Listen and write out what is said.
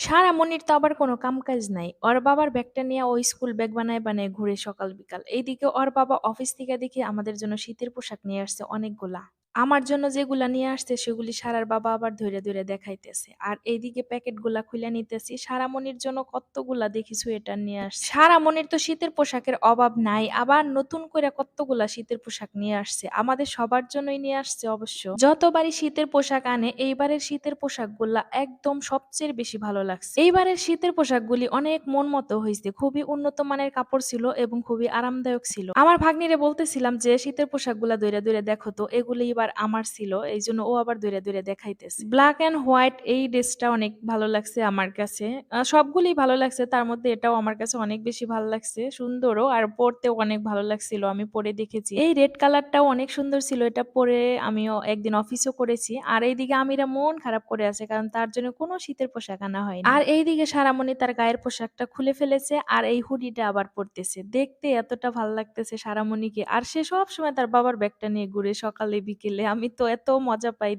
সারামণির তো আবার কোনো কাম-কাজ নাই। ওর বাবার ব্যাগটা নিয়া ও স্কুল ব্যাগ বানায়, বানায় ঘুরে সকাল বিকাল। এইদিকে ওর বাবা অফিস থেকে দেখি আমাদের জন্য শীতের পোশাক নিয়ে আসছে অনেকগুলা। আমার জন্য যেগুলা নিয়ে আসছে সেগুলি সারার বাবা আবার ধইরা, ধইরা দেখাইতেছে। আর এইদিকে প্যাকেটগুলা খুইলা নিতেছি। সারামণির জন্য কত্তগুলা দেখি সোয়েটার নিয়ে আসছে। সারামণির তো শীতের পোশাকের অভাব নাই। আবার নতুন কইরা কত্তগুলা শীতের পোশাক নিয়ে আসছে। আমাদের সবার জন্যই নিয়ে আসছে অবশ্য। যতবারই শীতের পোশাক আনে এইবারের শীতের পোশাকগুলা একদম সবচেয়ে বেশি ভালো লাগছে। এইবারের শীতের পোশাকগুলি অনেক মন মতো হইছে। খুবই উন্নত মানের কাপড় ছিল এবং খুবই আরামদায়ক ছিল। আমার ভাগ্নিরে বলতেছিলাম যে শীতের পোশাকগুলা ধইরা, ধইরা দেখো তো এগুলি এবার আমার ছিল। এইজন্য ও আবার ধইরা, ধইরা দেখাইতেছে। ব্ল্যাক অ্যান্ড হোয়াইট এই ড্রেসটা অনেক ভালো লাগছে আমার কাছে। সবগুলিই ভালো লাগছে। তার মধ্যে এটাও আমার কাছে অনেক বেশি ভালো লাগছে। সুন্দরও আর পড়তেও অনেক ভালো লাগছিল। আমি পরে দেখেছি। এই রেড কালারটাও অনেক সুন্দর ছিল। এটা পরে আমিও একদিন অফিসও করেছি। আর এইদিকে আমিরা মন খারাপ করে আছে। কারণ তার জন্য কোনো শীতের পোশাক আনা হয়নি। আর এইদিকে সারামণি তার গায়ের পোশাকটা খুলে ফেলেছে আর এই হুডিটা আবার পরতেছে। দেখতে এতটা ভাল লাগতেছে সারামণিকে। আর সে সবসময় তার বাবার ব্যাগটা নিয়ে ঘুরে সকালে বিকেলে। আমি তো এত মজা পাই